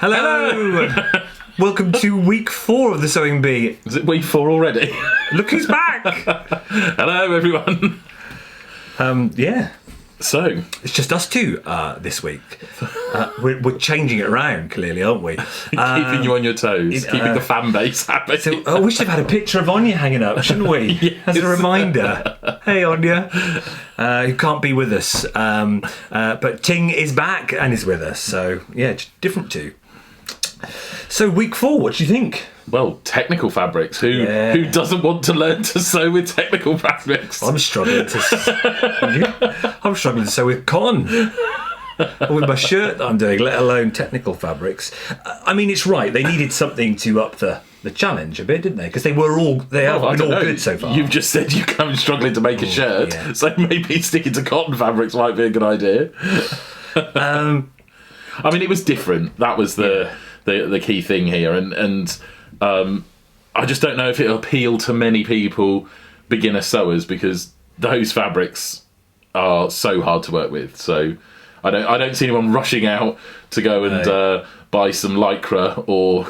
Hello! Welcome to week 4 of the Sewing Bee. Is it week 4 already? Look who's back! Hello, everyone. Yeah. So, it's just us two this week. We're changing it around, clearly, aren't we? Keeping you on your toes, keeping the fan base happy. So, we should have had a picture of Anya hanging up, shouldn't we? Yes. As a reminder. Hey, Anya. Who can't be with us. But Ting is back and is with us. So, yeah, different two. So, week 4, what do you think? Well, technical fabrics. Who doesn't want to learn to sew with technical fabrics? I'm struggling to sew with cotton. Or with my shirt that I'm doing, let alone technical fabrics. I mean, it's right. They needed something to up the challenge a bit, didn't they? Because they have been all good so far. You've just said you're kind of struggling to make a shirt, so maybe sticking to cotton fabrics might be a good idea. I mean, it was different. That was the key thing here, and I just don't know if it'll appeal to many people, beginner sewers, because those fabrics are so hard to work with. So I don't see anyone rushing out to go and buy some lycra or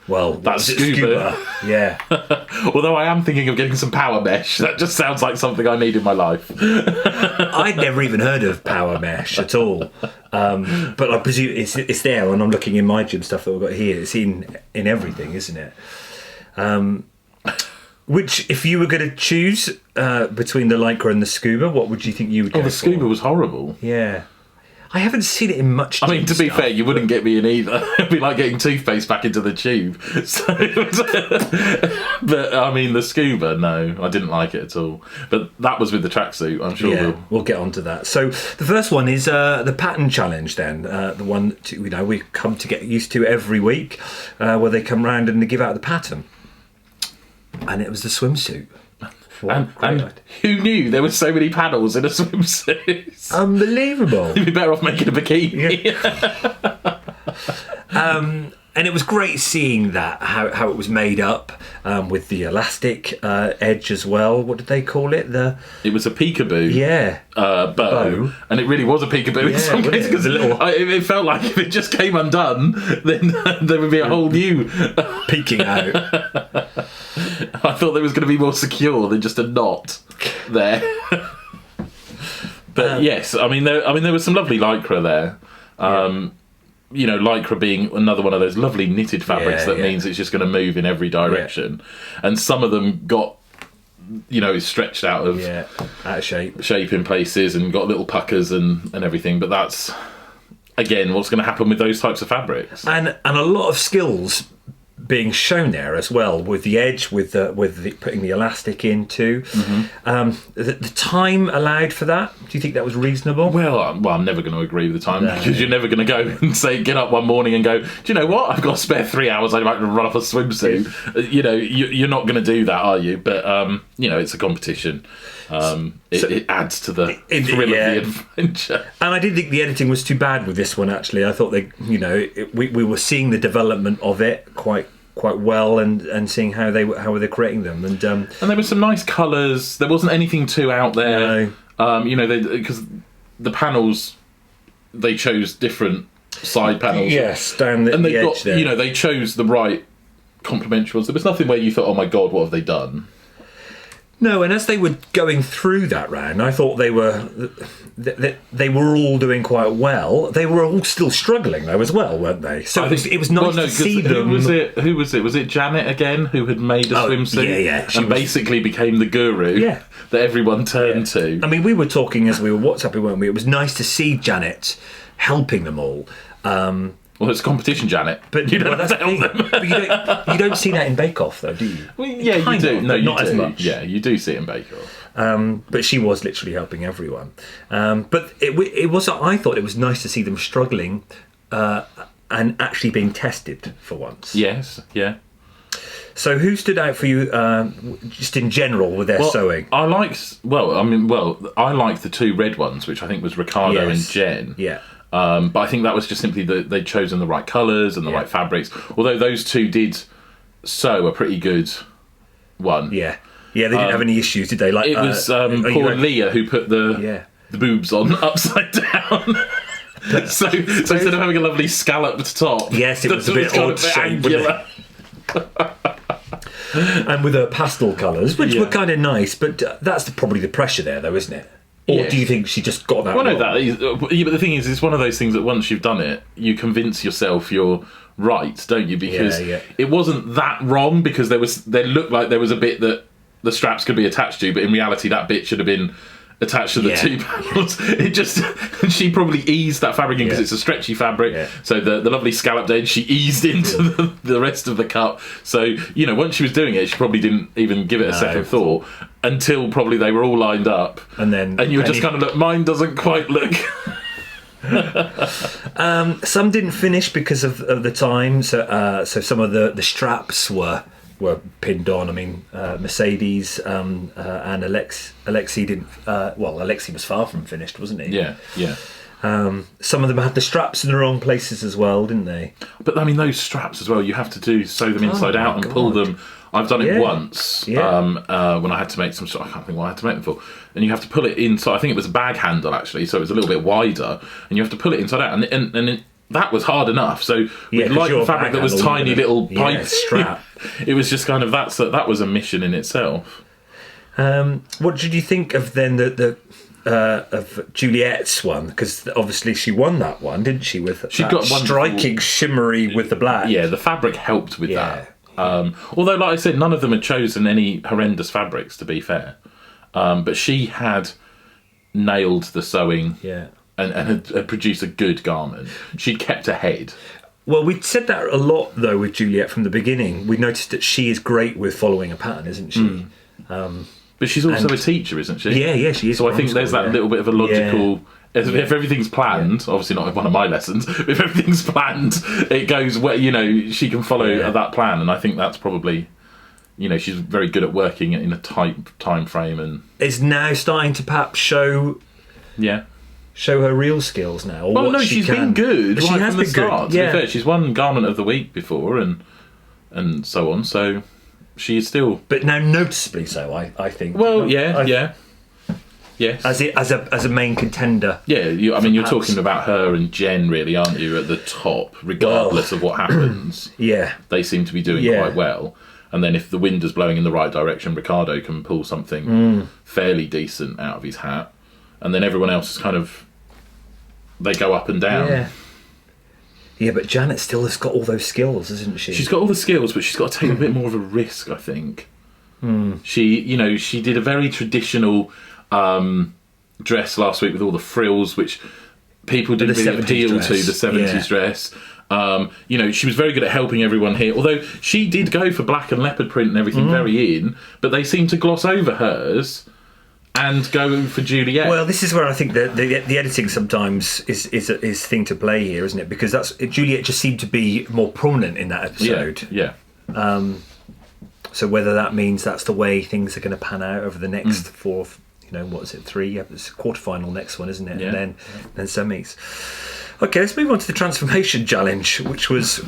that scuba. Yeah. Although I am thinking of getting some power mesh. That just sounds like something I need in my life. I'd never even heard of power mesh at all. But I presume it's there, and I'm looking in my gym stuff that we've got here. It's in everything, isn't it? Which, if you were going to choose between the lycra and the scuba, what would you think you would go for? The scuba was horrible. Yeah. I haven't seen it in much I mean, to be fair, you wouldn't get me in either. It'd be like getting toothpaste back into the tube. So, but, I mean, the scuba, no, I didn't like it at all. But that was with the tracksuit, I'm sure we'll get onto that. So the first one is the pattern challenge then. The one we come to get used to every week, where they come round and they give out the pattern. And it was the swimsuit. And who knew there were so many panels in a swimsuit? Unbelievable. You'd be better off making a bikini. Yeah. And it was great seeing that, how it was made up, with the elastic edge as well. What did they call it? It was a peekaboo. Yeah. Bow. And it really was a peekaboo in some cases, because it felt like if it just came undone, then there would be a whole new peeking out. I thought there was going to be more secure than just a knot there. But yes, I mean there was some lovely lycra there. Lycra being another one of those lovely knitted fabrics that means it's just going to move in every direction. And some of them got, stretched out of shape in places and got little puckers and everything. But that's, again, what's going to happen with those types of fabrics. And a lot of skills being shown there as well, with the edge, with the putting the elastic in too. Mm-hmm. The time allowed for that, do you think that was reasonable? Well, I'm never going to agree with the time, because you're never going to go and get up one morning and go, do you know what, I've got a spare 3 hours, I'd like to run off a swimsuit. You're not going to do that, are you? But it's a competition. It adds to the thrill of the adventure. And I didn't think the editing was too bad with this one, actually. I thought we were seeing the development of it quite well, and seeing how they were creating them, and there were some nice colours. There wasn't anything too out there. Because the panels, they chose different side panels. Yes, down the edge there. They chose the right complementary ones. There was nothing where you thought, oh my god, what have they done? No, and as they were going through that round, I thought they were all doing quite well. They were all still struggling though as well, weren't they? So it was nice to see them. Who was it? Was it Janet again who had made a swimsuit? Yeah. And basically became the guru that everyone turned to. I mean, we were talking as we were WhatsApping, weren't we? It was nice to see Janet helping them all. Well, it's competition, Janet, but you don't have to help them. But you don't see that in Bake Off, though, do you? Well, yeah, you do. No, not as much. Yeah, you do see it in Bake Off. But she was literally helping everyone. But it was. I thought it was nice to see them struggling and actually being tested for once. Yes. Yeah. So, who stood out for you, just in general, with their sewing? I liked the two red ones, which I think was Ricardo and Jen. Yeah. But I think that was just simply that they'd chosen the right colours and the right fabrics. Although those two did sew a pretty good one. Yeah, they didn't have any issues, did they? It was poor Leah who put the boobs on upside down. So instead of having a lovely scalloped top, yes, it was a bit odd shape, angular. And with her pastel colours, which were kind of nice, but that's probably the pressure there, though, isn't it? Or do you think she just got that wrong? No, but the thing is, it's one of those things that once you've done it, you convince yourself you're right, don't you? Because it wasn't that wrong, because there looked like there was a bit that the straps could be attached to, but in reality that bit should have been attached to the two panels. It just, she probably eased that fabric in because it's a stretchy fabric, so the lovely scalloped edge she eased into the rest of the cup. So once she was doing it, she probably didn't even give it a second thought until probably they were all lined up, and you were just kind of look, mine doesn't quite look. Some didn't finish because of the time, so some of the straps were pinned on. I mean, Mercedes and Alexei didn't. Alexei was far from finished, wasn't he? Yeah. Some of them had the straps in the wrong places as well, didn't they? But I mean, those straps as well, you have to sew them inside out and pull them. I've done it once when I had to make some sort. I can't think what I had to make them for. And you have to pull it inside. I think it was a bag handle actually, so it was a little bit wider, and you have to pull it inside out, and that was hard enough. So with light fabric that was tiny little pipe strap, it was just kind of that was a mission in itself. What did you think of then of Juliet's one? Because obviously she won that one, didn't she? With she got striking shimmery with the black. Yeah, the fabric helped with that. Although, like I said, none of them had chosen any horrendous fabrics, to be fair. But she had nailed the sewing. Yeah. And had produced a good garment. She'd kept ahead. Well, we'd said that a lot, though, with Juliet from the beginning. We noticed that she is great with following a pattern, isn't she? But she's also a teacher, isn't she? Yeah, she is. So I think there's that little bit of a logical... If everything's planned, obviously not one of my lessons, if everything's planned, it goes where, she can follow that plan. And I think that's probably... she's very good at working in a tight time frame. And is now starting to perhaps show... Yeah. Show her real skills now. Or well, no, she's been good. She has been good. To be fair, she's won Garment of the Week before, and so on. So she is still, but now noticeably so. I think. Well, yes. As a main contender. Yeah, you're talking about her and Jen, really, aren't you? At the top, regardless of what happens. Yeah, they seem to be doing quite well. And then if the wind is blowing in the right direction, Ricardo can pull something fairly decent out of his hat, and then everyone else is kind of. They go up and down. Yeah, but Janet still has got all those skills, isn't she? She's got all the skills, but she's got to take a bit more of a risk, I think. She did a very traditional dress last week with all the frills, which people didn't really appeal to, the 70s dress. She was very good at helping everyone here, although she did go for black and leopard print and everything very in, but they seem to gloss over hers and go for Juliet. Well, this is where I think the editing sometimes is a thing to play here, isn't it? Because Juliet just seemed to be more prominent in that episode. Yeah. So whether that means that's the way things are going to pan out over the next four, what is it, 3? Yeah, it's a quarterfinal next one, isn't it? Yeah. And then semis. Okay, let's move on to the transformation challenge, which was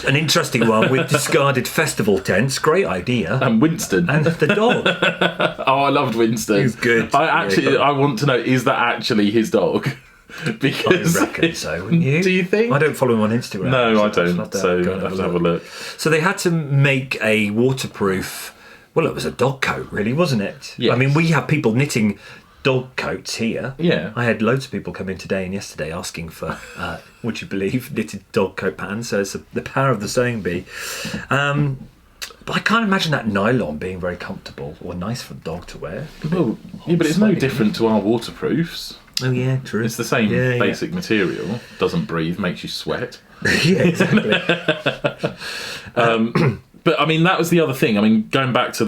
an interesting one with discarded festival tents. Great idea. And Winston. And the dog. Oh, I loved Winston. He's good. I want to know, is that actually his dog? Because I reckon so, wouldn't you? Do you think? I don't follow him on Instagram. No, I don't. So I have to have a look. So they had to make a waterproof... Well, it was a dog coat, really, wasn't it? Yes. I mean, we have people knitting dog coats here. Yeah. I had loads of people come in today and yesterday asking for, would you believe, knitted dog coat patterns. So it's the power of the sewing bee. But I can't imagine that nylon being very comfortable or nice for a dog to wear. Well, but it's no different to our waterproofs. Oh, yeah, true. It's the same basic material. Doesn't breathe, makes you sweat. Yeah, exactly. But, I mean, that was the other thing. I mean, going back to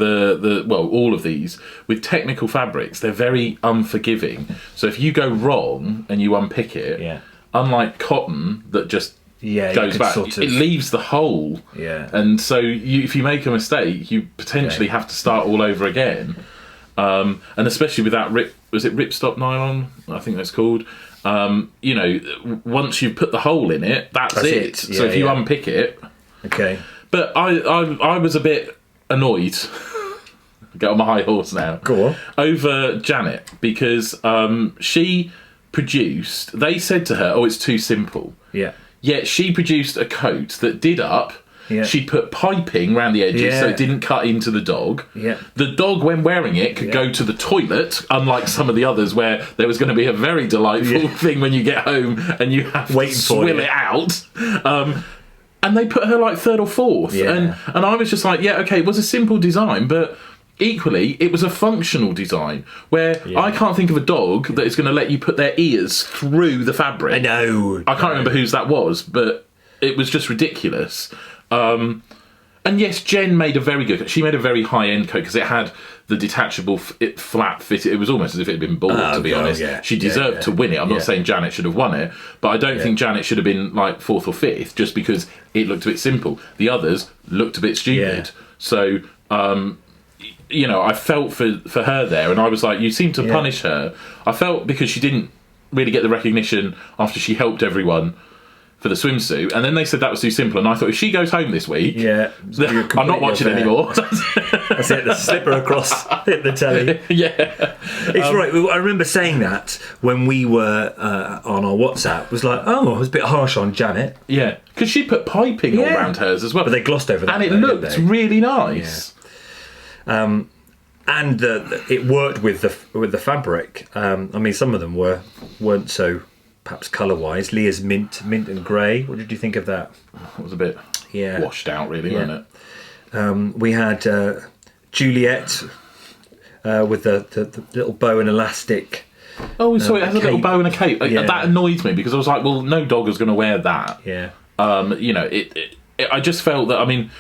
all of these, with technical fabrics, they're very unforgiving. So if you go wrong and you unpick it, unlike cotton that just goes back, it leaves the hole. Yeah. And so if you make a mistake, you potentially have to start all over again. And especially with that ripstop nylon, I think that's called. Once you've put the hole in it, that's it. Yeah, so if you unpick it... Okay. But I was a bit annoyed. Get on my high horse now. Go on. Over Janet, because she produced, they said to her, "Oh, it's too simple." Yeah. Yet she produced a coat that did up. Yeah. She put piping around the edges so it didn't cut into the dog. Yeah. The dog, when wearing it, could go to the toilet, unlike some of the others where there was going to be a very delightful thing when you get home and you have to swill it out. And they put her like third or fourth. Yeah. And I was just like, yeah, okay, it was a simple design, but equally, it was a functional design where I can't think of a dog that is going to let you put their ears through the fabric. I know. I can't remember whose that was, but it was just ridiculous. And yes, Jen made a very good. She made a very high-end coat because it had the detachable flat fit. It was almost as if it had been bought. To be honest, she deserved to win it. I'm not saying Janet should have won it, but I don't think Janet should have been like fourth or fifth just because it looked a bit simple. The others looked a bit stupid. So, I felt for her there, and I was like, you seem to punish her. I felt because she didn't really get the recognition after she helped everyone for the swimsuit, and then they said that was too simple, and I thought if she goes home this week, I'm not watching anymore. That's it, the slipper across hit the telly. It's right. I remember saying that when we were on our WhatsApp, was like, oh, it was a bit harsh on Janet. Yeah, because she put piping all around hers as well. But they glossed over that. And it looked really nice. And it worked with the fabric. I mean, some of them weren't so perhaps colour-wise. Leah's mint and grey. What did you think of that? It was a bit washed out, really, wasn't it? We had Juliet with the little bow and elastic. Oh, so it has a little bow and a cape. That annoyed me because I was like, well, no dog is going to wear that. Yeah. I just felt that, I mean,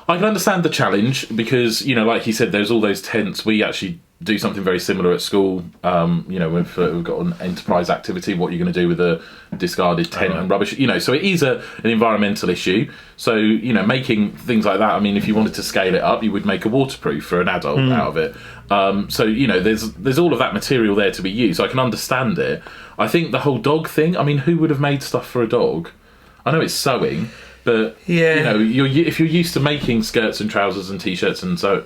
I can understand the challenge because, like you said, there's all those tents. We actually do something very similar at school. We've got an enterprise activity. What you're going to do with a discarded tent and rubbish. So it is an environmental issue. So making things like that. I mean, if you wanted to scale it up, you would make a waterproof for an adult out of it. There's all of that material there to be used. So I can understand it. I think the whole dog thing. I mean, who would have made stuff for a dog? I know it's sewing. But if you're used to making skirts and trousers and t-shirts, and so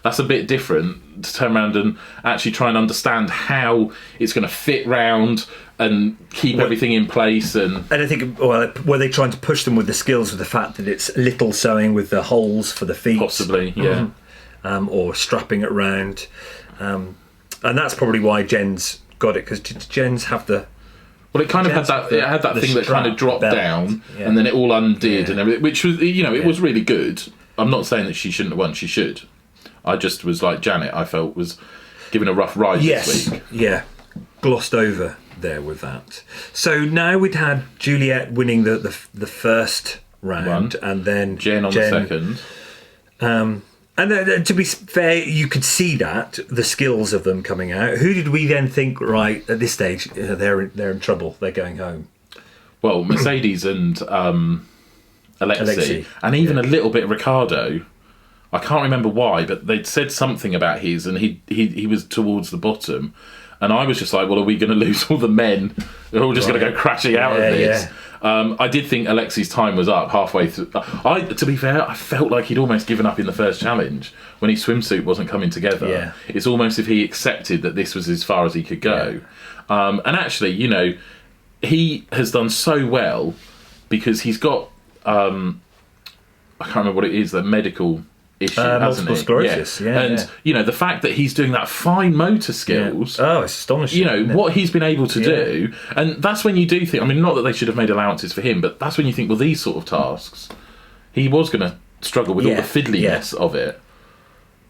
that's a bit different to turn around and actually try and understand how it's going to fit round and keep everything in place. And I think, were they trying to push them with the skills of the fact that it's little sewing with the holes for the feet, possibly, or strapping it round, and that's probably why Jen's got it because Jen's have the. Well, it kind of had that. It had that thing that kind of dropped down, and then it all undid and everything, which was, it was really good. I'm not saying that she shouldn't have won; she should. I just was like Janet. I felt was given a rough ride this week. Yeah, glossed over there with that. So now we'd had Juliet winning the first round, and then Jen on the second. And then, to be fair, you could see that the skills of them coming out. Who did we then think? Right at this stage, they're in trouble. They're going home. Well, Mercedes and Alexi, and even a little bit of Ricardo. I can't remember why, but they'd said something about his, and he was towards the bottom. And I was just like, well, are we going to lose all the men? They're all just going to go crashing out of this. Yeah. I did think Alexi's time was up halfway through. To be fair, I felt like he'd almost given up in the first challenge when his swimsuit wasn't coming together. Yeah. It's almost if he accepted that this was as far as he could go. Yeah. And actually, he has done so well because he's got, I can't remember what it is, the medical issue, hasn't multiple sclerosis. And the fact that he's doing that fine motor skills. Oh, it's astonishing. What he's been able to do, and that's when you do think. I mean, not that they should have made allowances for him, but that's when you think, well, these sort of tasks, he was going to struggle with all the fiddliness of it.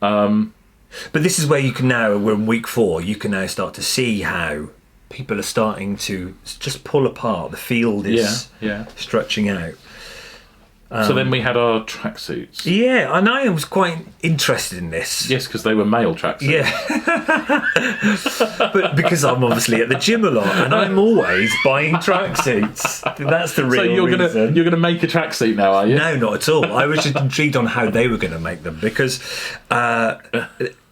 But this is where you can now, we're in week 4, you can now start to see how people are starting to just pull apart. The field is stretching out. So then we had our tracksuits. Yeah, and I was quite interested in this. Yes, because they were male tracksuits. Yeah. But because I'm obviously at the gym a lot, and I'm always buying tracksuits. That's the real reason. So you're gonna make a tracksuit now, are you? No, not at all. I was just intrigued on how they were going to make them because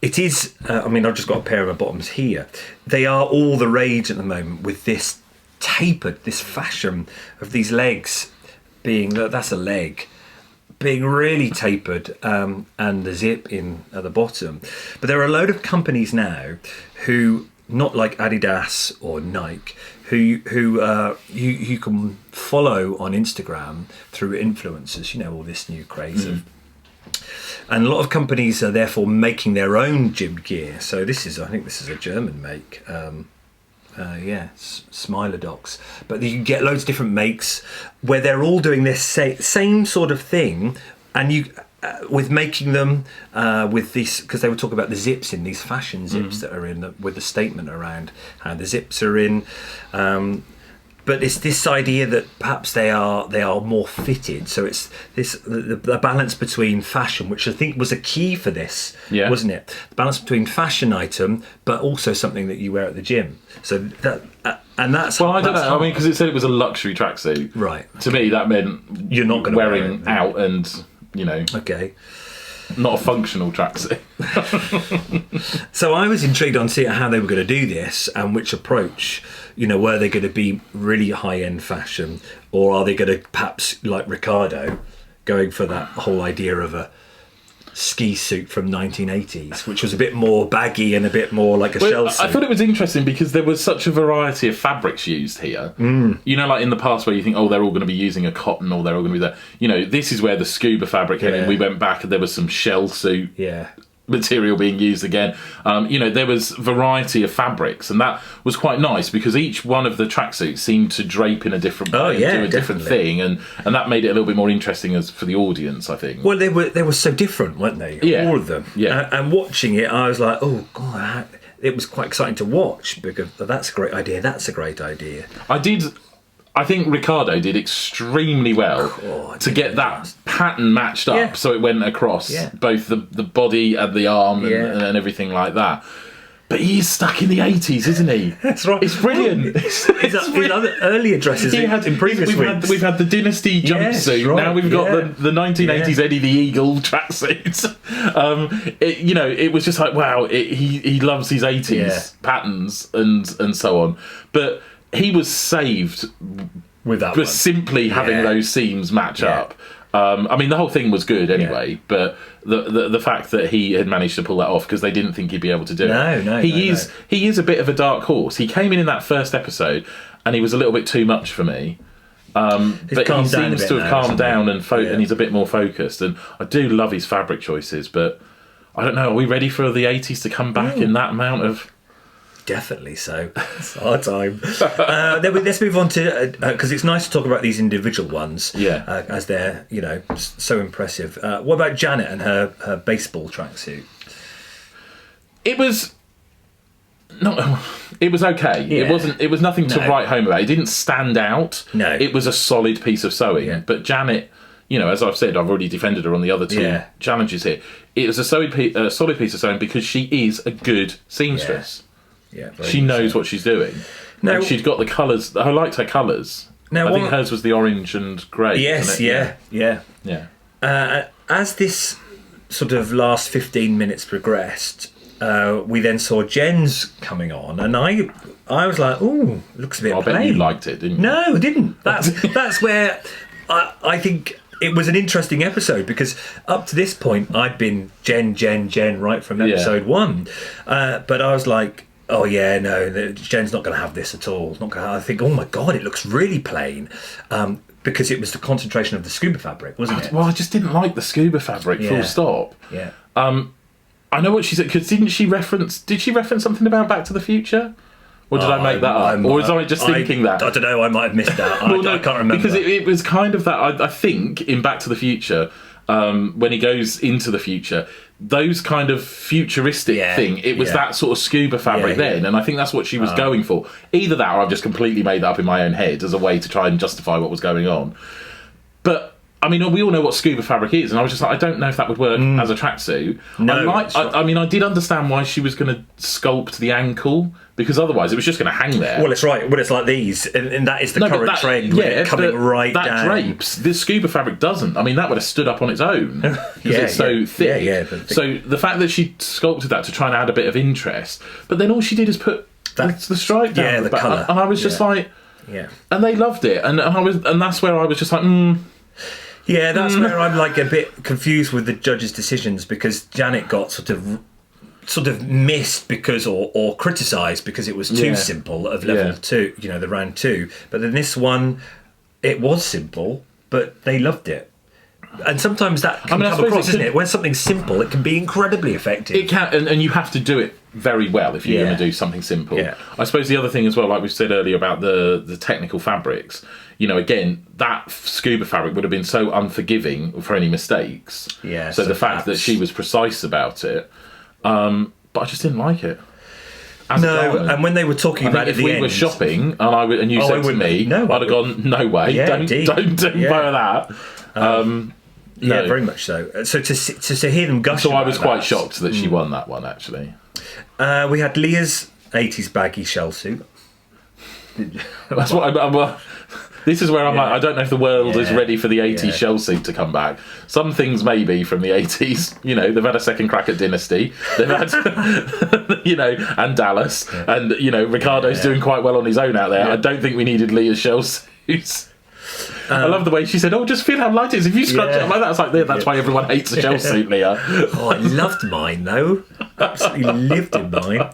it is. I mean, I've just got a pair of my bottoms here. They are all the rage at the moment with this tapered, this fashion of these legs. That's a leg being really tapered and the zip in at the bottom. But there are a load of companies now who not like Adidas or Nike, who you can follow on Instagram through influencers. You know, all this new craze of. And a lot of companies are therefore making their own gym gear. So I think this is a German make. Smiler Docs. But you can get loads of different makes where they're all doing this same sort of thing, and you with making them with these, because they were talking about the zips in these fashion zips that are in with the statement around how the zips are in. But it's this idea that perhaps they are more fitted. So it's the balance between fashion, which I think was a key for this, wasn't it? The balance between fashion item, but also something that you wear at the gym. So that and that's I don't know. Hard. I mean, because it said it was a luxury tracksuit. Right. To me, that meant you're not going to wearing it out, and Okay. Not a functional tracksuit. So I was intrigued on seeing how they were going to do this and which approach. Were they going to be really high-end fashion, or are they going to perhaps, like Ricardo, going for that whole idea of a ski suit from 1980s, which was a bit more baggy and a bit more like a shell suit? I thought it was interesting because there was such a variety of fabrics used here. Like in the past where you think, they're all going to be using a cotton, or they're all going to be there. This is where the scuba fabric came in. We went back and there was some shell suit. Material being used again. There was variety of fabrics, and that was quite nice because each one of the tracksuits seemed to drape in a different way and do a different thing, and that made it a little bit more interesting for the audience, I think. Well, they were so different, weren't they? Yeah. All of them. Yeah. And watching it, I was like, oh god, it was quite exciting to watch because that's a great idea. That's a great idea. I think Ricardo did extremely well to get that pattern matched up so it went across both the body and the arm and everything like that. But he's stuck in the 80s, isn't he? That's right. It's brilliant. His other earlier dresses in previous weeks. We've had the Dynasty jumpsuit. Right. Now we've got the 1980s Eddie the Eagle tracksuit. It was just like, wow, he loves his 80s patterns and so on. But he was saved with that just simply having those seams match up. The whole thing was good anyway, but the fact that he had managed to pull that off because they didn't think he'd be able to do it. He is a bit of a dark horse. He came in that first episode and he was a little bit too much for me. But he seems to have calmed down and he's a bit more focused. And I do love his fabric choices, but I don't know, are we ready for the 80s to come back in that amount of... Definitely so. It's our time. Let's move on to because it's nice to talk about these individual ones. As they're so impressive. What about Janet and her baseball tracksuit? It was okay. It was nothing to write home about. It didn't stand out. No. It was a solid piece of sewing. Yeah. But Janet, as I've said, I've already defended her on the other two challenges here. It was a solid piece of sewing because she is a good seamstress. Yeah, she knows what she's doing. Now, she's got the colours. I liked her colours. Now, I think hers was the orange and grey. Yes, yeah. As this sort of last 15 minutes progressed, we then saw Jen's coming on, and I was like, "Ooh, looks a bit plain." I bet you liked it, didn't you? No, I didn't. That's where I think it was an interesting episode because up to this point I'd been Jen right from episode 1, but I was like, oh yeah, no, Jen's not going to have this at all. I think, oh my god, it looks really plain, because it was the concentration of the scuba fabric, wasn't it? Well, I just didn't like the scuba fabric. Full stop. Yeah. I know what she said because did she reference something about Back to the Future? Or did I make that up? Or was I just thinking that? I don't know. I might have missed that. I can't remember because it was kind of that. I think in Back to the Future, when he goes into the future, those kind of futuristic thing, it was that sort of scuba fabric then, and I think that's what she was going for. Either that or I've just completely made that up in my own head as a way to try and justify what was going on. But I mean, we all know what scuba fabric is, and I was just like, I don't know if that would work as a tracksuit. No, I did understand why she was going to sculpt the ankle, because otherwise it was just going to hang there. Well, it's right. Well, it's like these, and that is the current trend. Coming right down. That drapes. This scuba fabric doesn't. I mean, that would have stood up on its own because it's so thick. So the fact that she sculpted that to try and add a bit of interest, but then all she did is put the stripe down the colour, and I was just like, and they loved it, and that's where I was just like, Yeah, that's where I'm like a bit confused with the judges' decisions, because Janet got sort of, sort of missed because or criticised because it was too simple of level 2, the round 2. But then this one, it was simple, but they loved it. And sometimes that can come across, isn't it? When something's simple, it can be incredibly effective. It can, and you have to do it very well if you're going to do something simple. Yeah. I suppose the other thing as well, like we said earlier about the technical fabrics, again, that scuba fabric would have been so unforgiving for any mistakes. Yeah. So the fact that she was precise about it, but I just didn't like it. And when they were talking about it, if we were shopping and you said to me, I'd have gone, no way, don't buy that. Yeah, very much so. So to hear them gush. So I was quite shocked that she won that one. Actually, we had Leah's 80s baggy shell suit. That's what I'm. This is where I'm like, I don't know if the world is ready for the 80s shell suit to come back. Some things maybe from the 80s. They've had a second crack at Dynasty. They've had, and Dallas, and Ricardo's doing quite well on his own out there. I don't think we needed Leah's shell suits. I love the way she said, just feel how light it is. If you scrunch it like that, it's like, that's why everyone hates a shell suit, Leah. I loved mine, though. Absolutely lived in mine.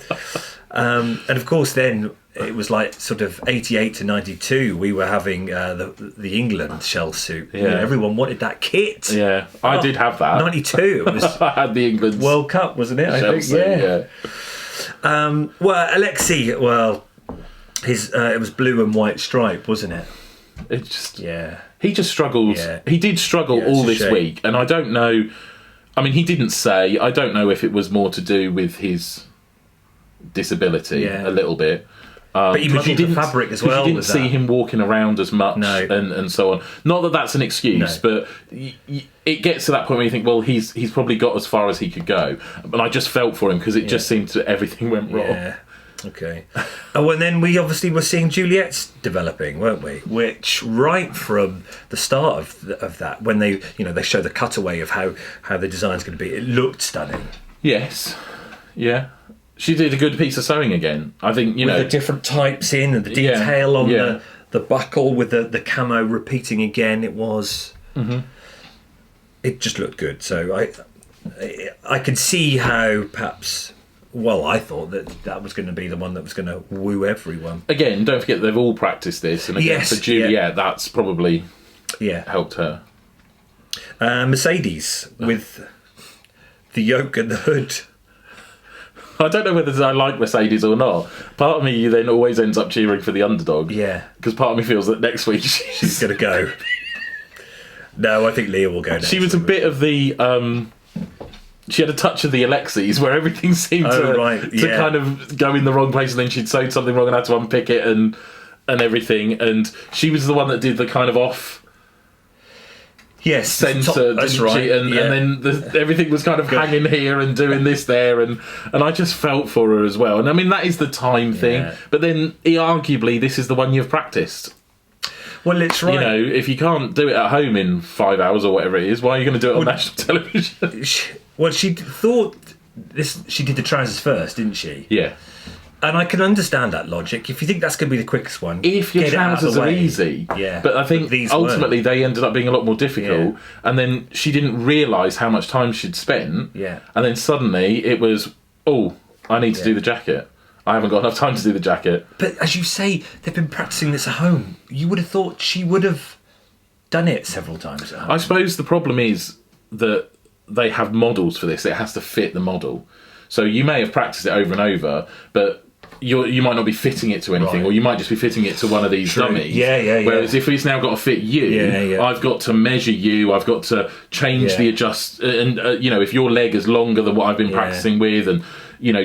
And of course, then it was like sort of 88 to 92. We were having the England shell suit. Yeah. Everyone wanted that kit. Yeah, I did have that. 92. It was I had the England World Cup, wasn't it? I think. Suit, Alexei. It was blue and white stripe, wasn't it? It just he just struggled. Yeah. He did struggle all this week, and I don't know. I mean, he didn't say. I don't know if it was more to do with his disability a little bit. But he muddled the fabric as well. You didn't see him walking around as much, and so on. Not that that's an excuse, but it gets to that point where you think, well, he's probably got as far as he could go. But I just felt for him because it just seemed to everything went wrong. Yeah. Okay. And then we obviously were seeing Juliet's developing, weren't we? Which right from the start of that, when they show the cutaway of how the design's going to be, it looked stunning. Yes. Yeah. She did a good piece of sewing again. I think, with the different types in and the detail on the buckle with the camo repeating again. It was. Mm-hmm. It just looked good. So I could see how perhaps. Well, I thought that was going to be the one that was going to woo everyone. Again, don't forget they've all practiced this, and again, for Juliet, that's probably helped her. Mercedes with the yoke and the hood. I don't know whether I like Mercedes or not. Part of me then always ends up cheering for the underdog. Yeah. Because part of me feels that next week she's going to go. No, I think Leah will go next. She was a bit of the... she had a touch of the Alexis where everything seemed to kind of go in the wrong place, and then she'd sewed something wrong and had to unpick it and everything. And she was the one that did the kind of off... Yes, centre, that's right. And then everything was kind of hanging here and doing this there, and I just felt for her as well. And I mean, that is the time thing, but then arguably this is the one you've practiced. Well, it's right. If you can't do it at home in 5 hours or whatever it is, why are you going to do it on national television? She thought this. She did the trousers first, didn't she? Yeah. And I can understand that logic. If you think that's going to be the quickest one, if your trousers are easy, but I think ultimately they ended up being a lot more difficult. And then she didn't realise how much time she'd spent. Yeah. And then suddenly it was, I need to do the jacket. I haven't got enough time to do the jacket. But as you say, they've been practising this at home. You would have thought she would have done it several times at home. I suppose the problem is that they have models for this. It has to fit the model. So you may have practiced it over and over, but you might not be fitting it to anything, or you might just be fitting it to one of these dummies. Whereas if it's now got to fit you, I've got to measure you. I've got to change the adjust, and if your leg is longer than what I've been practicing with, and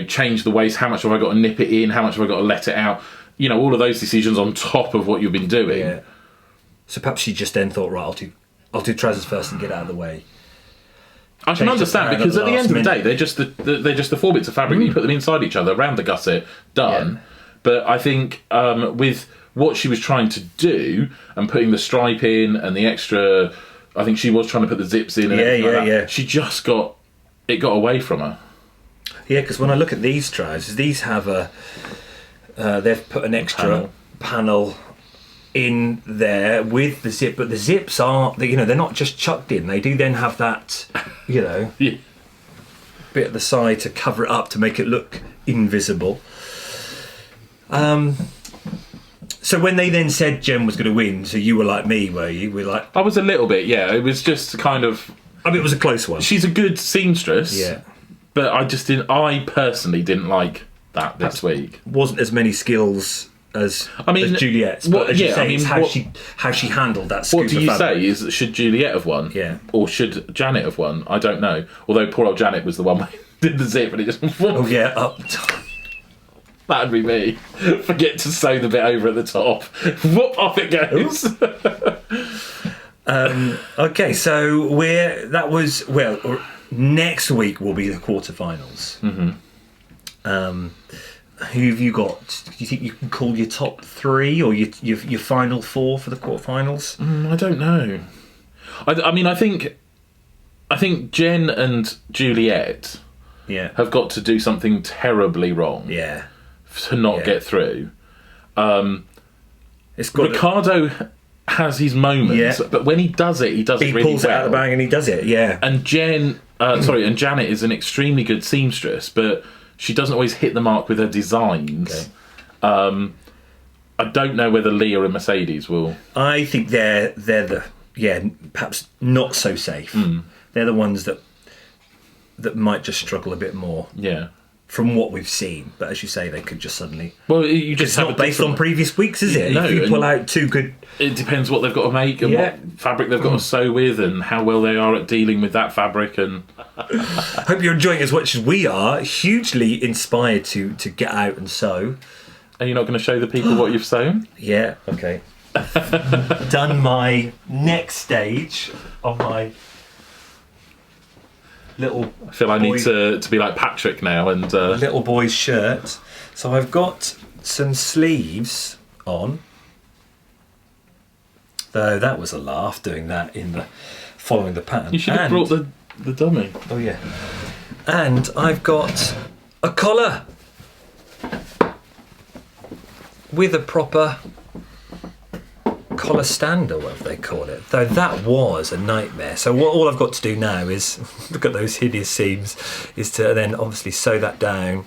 change the waist. How much have I got to nip it in? How much have I got to let it out? All of those decisions on top of what you've been doing. Yeah. So perhaps she just then thought, right, I'll do trousers first and get out of the way. I can understand, because at the end of the day, they're just the 4 bits of fabric. You put them inside each other, around the gusset, done. Yeah. But I think with what she was trying to do and putting the stripe in and the extra, I think she was trying to put the zips in. And she just got away from her. Yeah, because when I look at these trousers, these have they've put an extra panel in there with the zip, but the zips are, they're not just chucked in. They do then have that, bit bit at the side to cover it up to make it look invisible. So when they then said Jen was going to win, so you were like me, were you? We're like, I was a little bit, yeah. It was just kind of. I mean, it was a close one. She's a good seamstress, Yeah. but I just didn't. I personally didn't like that this week. Wasn't as many skills as Juliet's, but as you say, it's how she handled that scoop. What do you say? Is should Juliet have won? Yeah. Or should Janet have won? I don't know. Although poor old Janet was the one who did the zip and it just. Oh yeah, up. That'd be me. Forget to sew the bit over at the top. Whoop, off it goes. Okay, so next week will be the quarterfinals. Mm-hmm. Who have you got? Do you think you can call your top three or your final four for the quarterfinals? I don't know. I mean, I think Jen and Juliet have got to do something terribly wrong. Yeah. To not get through. Ricardo has his moments, but when he does it, he does it really well. He pulls it out of the bag and he does it, yeah. And Janet is an extremely good seamstress, but she doesn't always hit the mark with her designs. Okay. I don't know whether Leah and Mercedes will. I think they're perhaps not so safe. They're the ones that might just struggle a bit more. Yeah. From what we've seen, but as you say, they could just suddenly. Well, you just it's not based on previous weeks, is it? No, if you pull out two good. It depends what they've got to make and what fabric they've got to sew with, and how well they are at dealing with that fabric. And hope you're enjoying it as much as we are. Hugely inspired to get out and sew. Are you not going to show the people what you've sewn? Yeah. Okay. Done my next stage of my. I feel I need to be like Patrick now and little boy's shirt. So I've got some sleeves on. Though that was a laugh doing that following the pattern. You should have brought the dummy. Oh yeah. And I've got a collar with a proper collar stand or whatever they call it, though that was a nightmare. So all I've got to do now is look at those hideous seams, is to then obviously sew that down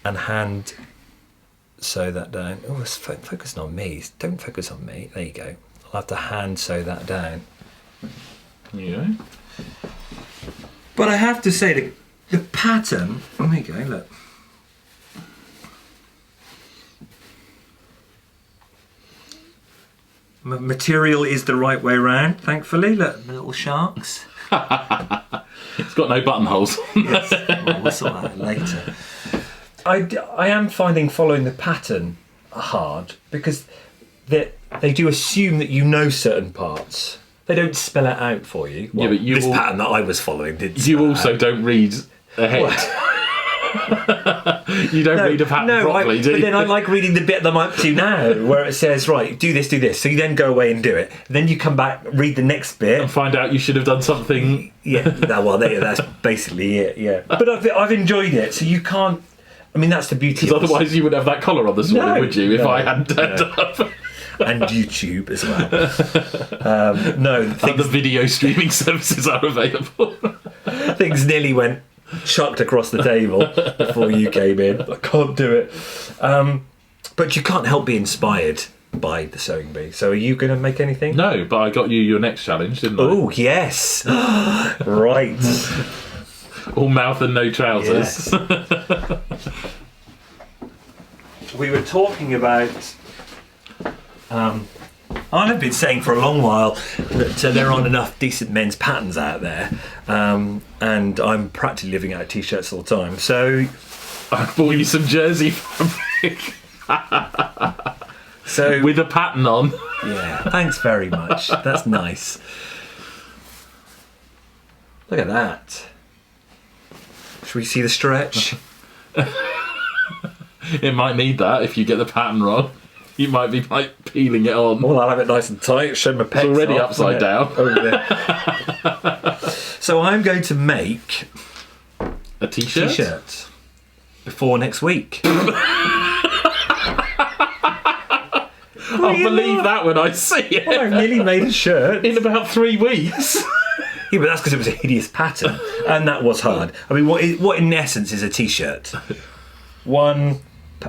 and hand sew that down. Oh, it's focusing on me. Don't focus on me. There you go. I'll have to hand sew that down. Yeah. But I have to say the pattern. Oh, there you go. Look. Material is the right way round, thankfully. Look, the little sharks. It's got no buttonholes. Yes. Well, we'll sort that out later. I am finding following the pattern hard because they do assume that you know certain parts. They don't spell it out for you. Well, yeah, but pattern that I was following did. You also don't read ahead. You don't read a pattern properly, do you? But then I like reading the bit that I'm up to now, where it says, right, do this, do this. So you then go away and do it. Then you come back, read the next bit. And find out you should have done something. Yeah, that's basically it, yeah. But I've enjoyed it, so you can't... I mean, that's the beauty of it. Because otherwise you wouldn't have that collar on this morning, would you, if I hadn't turned up? And YouTube as well. The video streaming services are available. Things nearly went... chucked across the table before you came in. I can't do it. But you can't help be inspired by the sewing bee. So are you going to make anything? No, but I got you your next challenge, didn't I? Oh, yes. Right. All mouth and no trousers. Yes. We were talking about... I've been saying for a long while that there aren't enough decent men's patterns out there, and I'm practically living out of t-shirts all the time. So I bought you some jersey fabric, so with a pattern on. Yeah, thanks very much. That's nice. Look at that. Should we see the stretch? It might need that if you get the pattern wrong. You might be like peeling it on. Well, I'll have it nice and tight. Show my pecs. It's already upside down. Over there. So I'm going to make a t-shirt? T-shirt before next week. I'll believe that when I see it. Well, I've nearly made a shirt in about 3 weeks. Yeah, but that's because it was a hideous pattern, and that was hard. I mean, what in essence is a t-shirt? One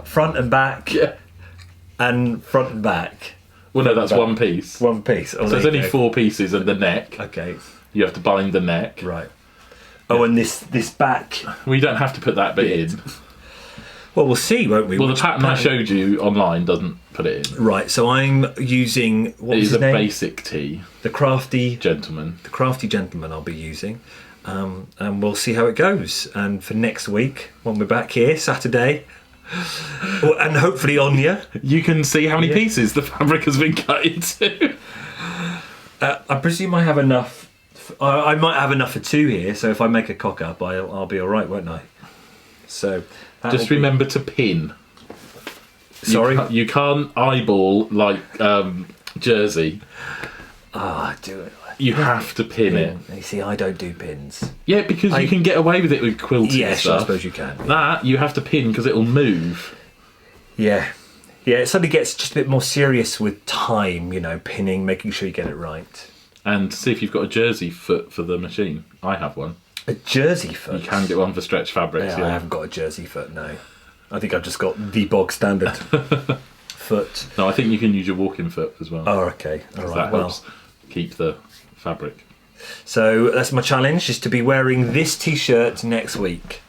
front and back, and front and back. Well, no, that's one piece. One piece. Oh, So there's only 4 pieces and the neck. Okay. You have to bind the neck. Right. Oh, and this back. We don't have to put that bit in. Well, we'll see, won't we? Well, the pattern I showed you online doesn't put it in. Right. So I'm using what was It is his a name? basic tee. The crafty Gentleman. The crafty gentleman I'll be using, and we'll see how it goes. And for next week, when we're back here Saturday, and hopefully Anya, You can see how many pieces the fabric has been cut into. I presume I have enough. I might have enough for 2 here. So if I make a cock up, I'll be all right, won't I? So Just remember to pin. Sorry, You can't eyeball like jersey. do it. You have to pin it. You see, I don't do pins. Yeah, because you can get away with it with quilting Yes, stuff. I suppose you can. That you have to pin because it'll move. Yeah. It suddenly gets just a bit more serious with time, pinning, making sure you get it right. And see if you've got a jersey foot for the machine. I have one. A jersey foot? You can get one for stretch fabrics. I haven't got a jersey foot, no. I think I've just got the bog standard foot. No, I think you can use your walking foot as well. Oh, okay. All right. That helps keep the fabric. So that's my challenge, is to be wearing this t-shirt next week.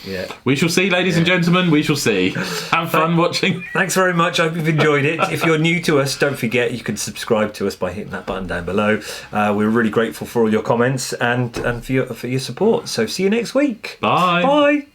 Yeah. We shall see, ladies and gentlemen. We shall see. Have fun watching. Thanks very much. I hope you've enjoyed it. If you're new to us, don't forget you can subscribe to us by hitting that button down below. We're really grateful for all your comments and for your support. So see you next week. Bye. Bye.